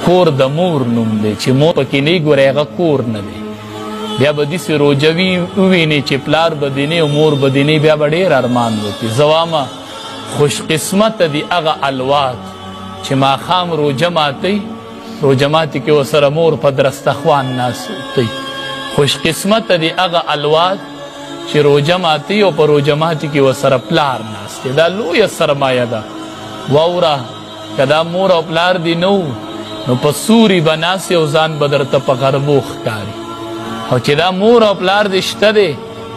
کور د مور نوم دی چې مور پکې نه ګورې هغه کور نه دی بیا به داسې روجوي ووینې چې پلار به دې نه او مور به دې نه بیا به ډېر ارمان وکړي زه وامه خوش قسمته دي هغه الواد چې ماښام روجه ماتئ روجه ماتې کې ورسره مور په درستخوان ناست دی خوش قسمته دي هغه الواد چې روجه ماتئ او په روجه ماتې کې ورسره پلار ناست دی دا لویه سرمایه ده واوره که دا مور او پلار دي نه نو په سوري به ناست او ځان به درته په غرمو ښکاري او چې دا مور او پلار دې شته دی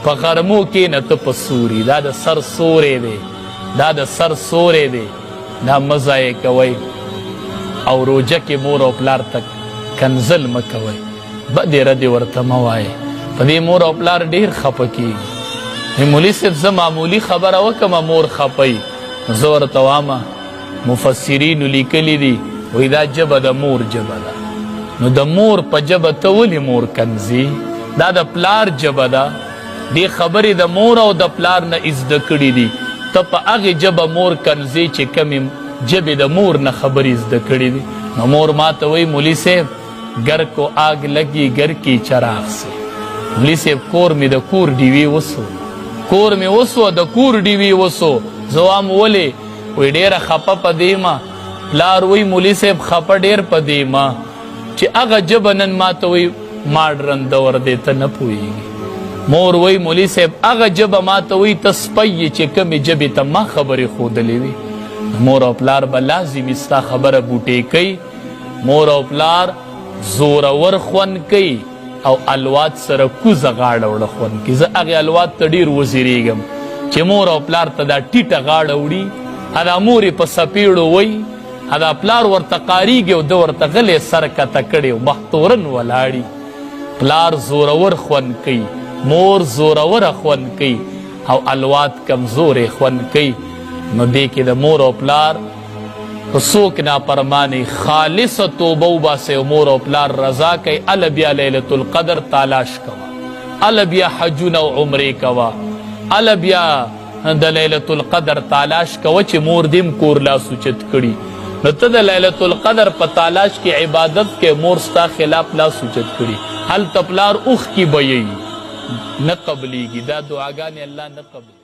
په غرمو کښېنه ته په سوري دا د سر سوری دی دا د سر سوری دی دا مه ضایع کوئ او روجه کې مور او پلار ته کنزل مه کوئ بدې ردې ورته مه وایئ په دې مور او پلار ډېر خفه کېږي مولي صاحب زه معمولي خبره وکړمه مور خفئ زه ورته وامه مفسرینو لیکلي دي وایي دا ژبه د مور ژبه ده نو د مور په ژبه ته ولې مور کنځي دا د پلار ژبه ده دې خبرې د مور او د پلار نه زده کړي دي ته په هغې ژبه مور کنځې چې کمې ژبې د مور نه خبرې زده کړي دي نو مور ما ته وایي مولي صاحب گر کو آگ لگی گر کی چراغ سے مولي صاحب کور مې د کور ډیوې وسو کور مې وسو د کور ډیوې وسو زه وایم ولې وایي ډېره خفه په دې ما پلار وایي مولي صاحب خفه ډېر په دې ما چې هغه ژبه نن ما ته وایي ماډرن دور دی ته نه پوهېږي مور وایي مولي صاحب هغه ژبه ما ته وایي ته سپی یې چې کمې ژبې ته ما خبرې ښودلې وي مور او پلار به لازمي ستا خبره بوټې کوي مور او پلار زورور خوند کوي او الواد سره کوزه غاړه وړه خوند کوي زه هغې الواد ته ډېر وزیرېږم چې مور او پلار ته دا ټیټه غاړه وړي دا مور یې په سپېړو وایي دا پلار ورته قاریږي او ده ورته غلی سر کته کړی او مختورن ولاړي پلار زورور خوند کوي مور زوروره خوند کوي او الواد کمزورې خوند کوي نو دې کې د مور او پلار که څوک نافرمانې خالصه توبه وباسئ او مور او پلار رضا کوي هله بیا لیلة القدر تالاش کوه هله بیا حجونه او عمرې کوه هله بیا د لیلة القدر تالاش کوه چې مور دې م کور لاس اوچت کړي نو ته د لیلة القدر په تالاش کې عبادت کې مور ستا خلاف لاس اوچت کړي هلته پلار اوښکي به یي نه قبلیږي دا دعاګانې الله نه قبلي